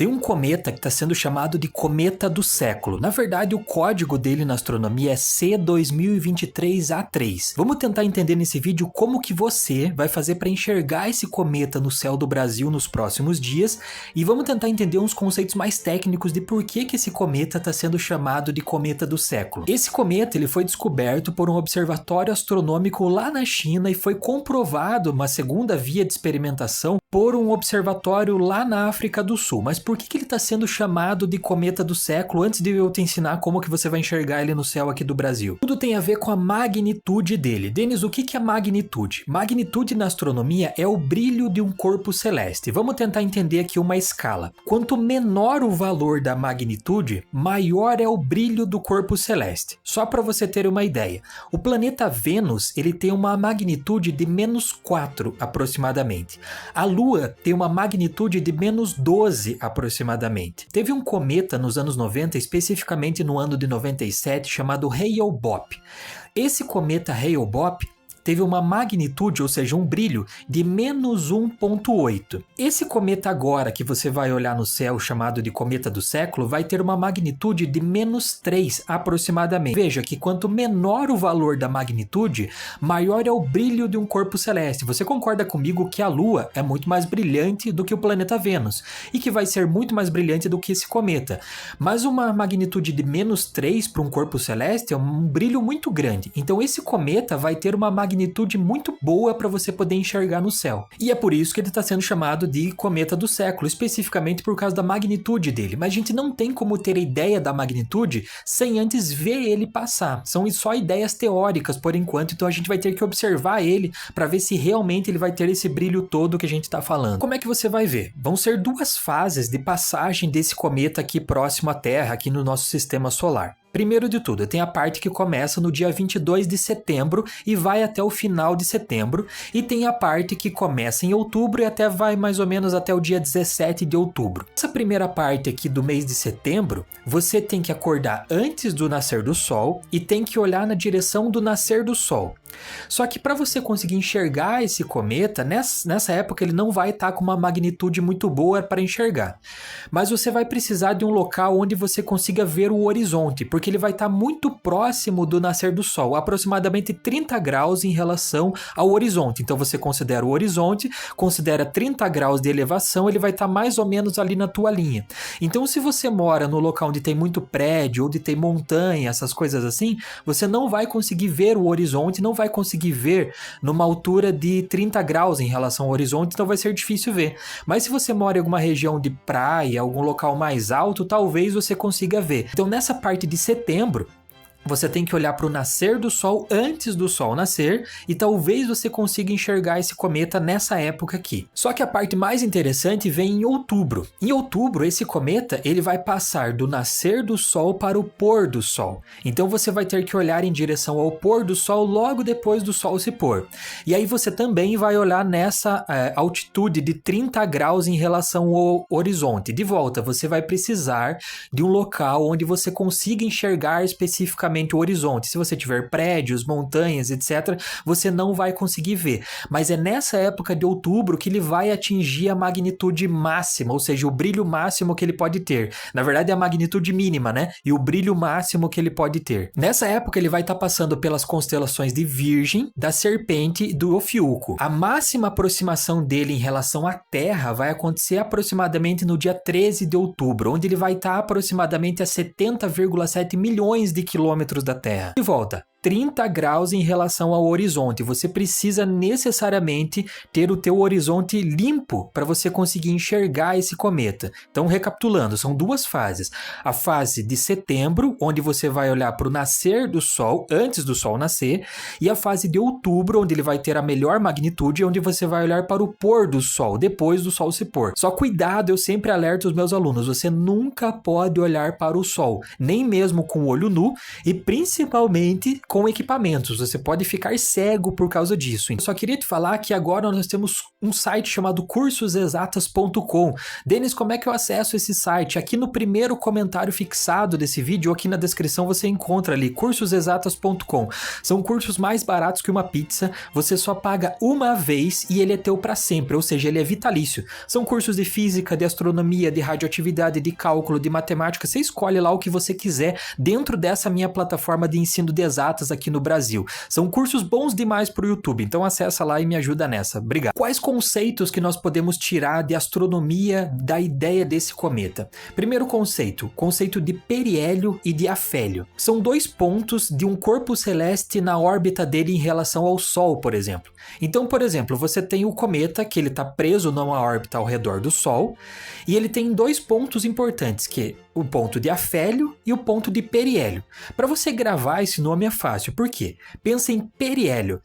Tem um cometa que está sendo chamado de cometa do século. Na verdade, o código dele na astronomia é C2023A3. Vamos tentar entender nesse vídeo como que você vai fazer para enxergar esse cometa no céu do Brasil nos próximos dias e vamos tentar entender uns conceitos mais técnicos de por que esse cometa está sendo chamado de cometa do século. Esse cometa ele foi descoberto por um observatório astronômico lá na China e foi comprovado uma segunda via de experimentação por um observatório lá na África do Sul. Mas por que ele está sendo chamado de cometa do século antes de eu te ensinar como que você vai enxergar ele no céu aqui do Brasil? Tudo tem a ver com a magnitude dele. Denis, o que é magnitude? Magnitude na astronomia é o brilho de um corpo celeste. Vamos tentar entender aqui uma escala. Quanto menor o valor da magnitude, maior é o brilho do corpo celeste. Só para você ter uma ideia, o planeta Vênus ele tem uma magnitude de -4 aproximadamente. A Lua tem uma magnitude de -12 aproximadamente. Teve um cometa nos anos 90, especificamente no ano de 97, chamado Hale-Bopp. Esse cometa Hale-Bopp teve uma magnitude, ou seja, um brilho, de -1,8. Esse cometa agora que você vai olhar no céu, chamado de cometa do século, vai ter uma magnitude de -3 aproximadamente. Veja que quanto menor o valor da magnitude, maior é o brilho de um corpo celeste. Você concorda comigo que a Lua é muito mais brilhante do que o planeta Vênus e que vai ser muito mais brilhante do que esse cometa. Mas uma magnitude de -3 para um corpo celeste é um brilho muito grande. Então esse cometa vai ter uma magnitude muito boa para você poder enxergar no céu. E é por isso que ele está sendo chamado de cometa do século, especificamente por causa da magnitude dele. Mas a gente não tem como ter ideia da magnitude sem antes ver ele passar. São só ideias teóricas por enquanto, então a gente vai ter que observar ele para ver se realmente ele vai ter esse brilho todo que a gente está falando. Como é que você vai ver? Vão ser duas fases de passagem desse cometa aqui próximo à Terra, aqui no nosso sistema solar. Primeiro de tudo, tem a parte que começa no dia 22 de setembro e vai até o final de setembro, e tem a parte que começa em outubro e até vai mais ou menos até o dia 17 de outubro. Essa primeira parte aqui do mês de setembro, você tem que acordar antes do nascer do sol e tem que olhar na direção do nascer do sol. Só que para você conseguir enxergar esse cometa, nessa época ele não vai estar com uma magnitude muito boa para enxergar. Mas você vai precisar de um local onde você consiga ver o horizonte, porque ele vai estar muito próximo do nascer do sol, aproximadamente 30 graus em relação ao horizonte. Então você considera o horizonte, considera 30 graus de elevação, ele vai estar mais ou menos ali na tua linha. Então se você mora no local onde tem muito prédio, onde tem montanha, essas coisas assim, você não vai conseguir ver o horizonte, não vai conseguir ver numa altura de 30 graus em relação ao horizonte, então vai ser difícil ver. Mas se você mora em alguma região de praia, algum local mais alto, talvez você consiga ver. Então nessa parte de setembro, você tem que olhar para o nascer do sol antes do sol nascer e talvez você consiga enxergar esse cometa nessa época aqui. Só que a parte mais interessante vem em outubro. Em outubro, esse cometa ele vai passar do nascer do sol para o pôr do sol. Então você vai ter que olhar em direção ao pôr do sol logo depois do sol se pôr. E aí você também vai olhar nessa altitude de 30 graus em relação ao horizonte. De volta, você vai precisar de um local onde você consiga enxergar especificamente o horizonte. Se você tiver prédios, montanhas, etc., você não vai conseguir ver. Mas é nessa época de outubro que ele vai atingir a magnitude máxima, ou seja, o brilho máximo que ele pode ter. Na verdade é a magnitude mínima, né? E o brilho máximo que ele pode ter. Nessa época ele vai estar passando pelas constelações de Virgem, da Serpente e do Ofiuco. A máxima aproximação dele em relação à Terra vai acontecer aproximadamente no dia 13 de outubro, onde ele vai estar aproximadamente a 70,7 milhões de quilômetros da Terra. De volta, 30 graus em relação ao horizonte. Você precisa necessariamente ter o teu horizonte limpo para você conseguir enxergar esse cometa. Então, recapitulando, são duas fases. A fase de setembro, onde você vai olhar para o nascer do sol, antes do sol nascer, e a fase de outubro, onde ele vai ter a melhor magnitude, onde você vai olhar para o pôr do sol, depois do sol se pôr. Só cuidado, eu sempre alerto os meus alunos, você nunca pode olhar para o sol, nem mesmo com o olho nu, e principalmente com equipamentos, você pode ficar cego por causa disso. Eu só queria te falar que agora nós temos um site chamado cursosexatas.com. Denis, como é que eu acesso esse site? Aqui no primeiro comentário fixado desse vídeo, ou aqui na descrição você encontra ali, cursosexatas.com. São cursos mais baratos que uma pizza, você só paga uma vez e ele é teu para sempre, ou seja, ele é vitalício. São cursos de física, de astronomia, de radioatividade, de cálculo, de matemática, você escolhe lá o que você quiser dentro dessa minha plataforma de ensino de exatas aqui no Brasil. São cursos bons demais pro YouTube, então acessa lá e me ajuda nessa. Obrigado. Quais conceitos que nós podemos tirar de astronomia da ideia desse cometa? Primeiro conceito de periélio e de afélio. São dois pontos de um corpo celeste na órbita dele em relação ao Sol, por exemplo. Então, por exemplo, você tem o cometa, que ele está preso numa órbita ao redor do Sol, e ele tem dois pontos importantes, que é o ponto de afélio e o ponto de periélio. Para você gravar esse nome é fácil, por quê? Pensa em periélio.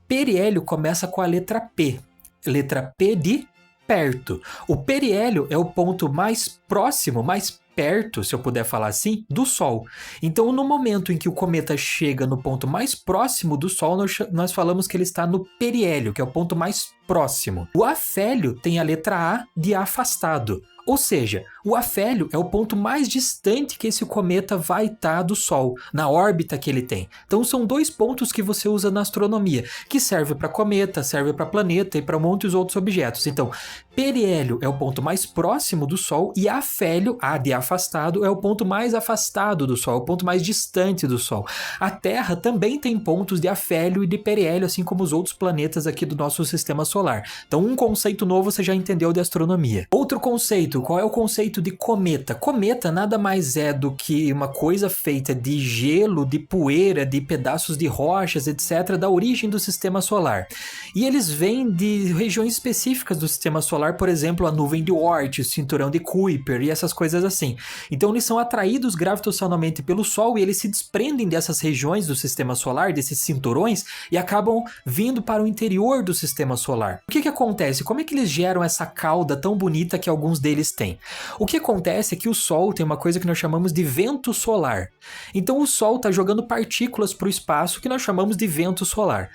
Periélio começa com a letra P. Letra P de perto. O periélio é o ponto mais próximo, mais perto, se eu puder falar assim, do Sol. Então, no momento em que o cometa chega no ponto mais próximo do Sol, nós falamos que ele está no periélio, que é o ponto mais próximo. O afélio tem a letra A de afastado. Ou seja, o afélio é o ponto mais distante que esse cometa vai estar do Sol, na órbita que ele tem. Então são dois pontos que você usa na astronomia, que serve para cometa, serve para planeta e para muitos outros objetos. Então, periélio é o ponto mais próximo do Sol e afélio, A de afastado, é o ponto mais afastado do Sol, é o ponto mais distante do Sol. A Terra também tem pontos de afélio e de periélio, assim como os outros planetas aqui do nosso sistema solar. Então um conceito novo você já entendeu de astronomia. Outro conceito, qual é o conceito de cometa? Cometa nada mais é do que uma coisa feita de gelo, de poeira, de pedaços de rochas, etc., da origem do sistema solar. E eles vêm de regiões específicas do sistema solar, por exemplo, a nuvem de Oort, o cinturão de Kuiper e essas coisas assim. Então eles são atraídos gravitacionalmente pelo Sol e eles se desprendem dessas regiões do sistema solar, desses cinturões, e acabam vindo para o interior do sistema solar. O que acontece? Como é que eles geram essa cauda tão bonita que alguns deles têm? O que acontece é que o Sol tem uma coisa que nós chamamos de vento solar. Então o Sol está jogando partículas para o espaço que nós chamamos de vento solar.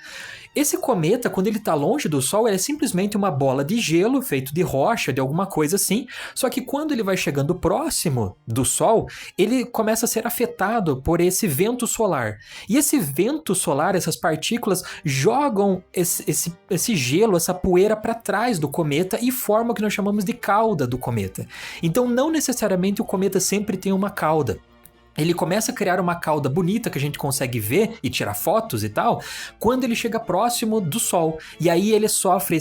Esse cometa, quando ele está longe do Sol, ele é simplesmente uma bola de gelo feito de rocha, de alguma coisa assim, só que quando ele vai chegando próximo do Sol, ele começa a ser afetado por esse vento solar. E esse vento solar, essas partículas, jogam esse gelo, essa poeira para trás do cometa e formam o que nós chamamos de cauda do cometa. Então não necessariamente o cometa sempre tem uma cauda. Ele começa a criar uma cauda bonita que a gente consegue ver e tirar fotos e tal, quando ele chega próximo do Sol. E aí ele sofre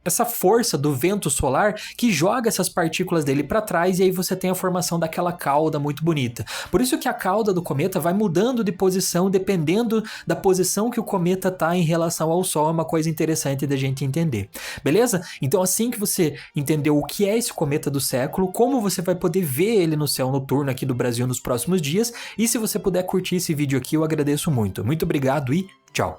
essa força do vento solar que joga essas partículas dele para trás e aí você tem a formação daquela cauda muito bonita. Por isso que a cauda do cometa vai mudando de posição dependendo da posição que o cometa está em relação ao Sol. É uma coisa interessante da gente entender. Beleza? Então assim que você entendeu o que é esse cometa do século, como você vai poder ver ele no céu noturno aqui do Brasil nos próximos dias, e se você puder curtir esse vídeo aqui, eu agradeço muito. Muito obrigado e tchau!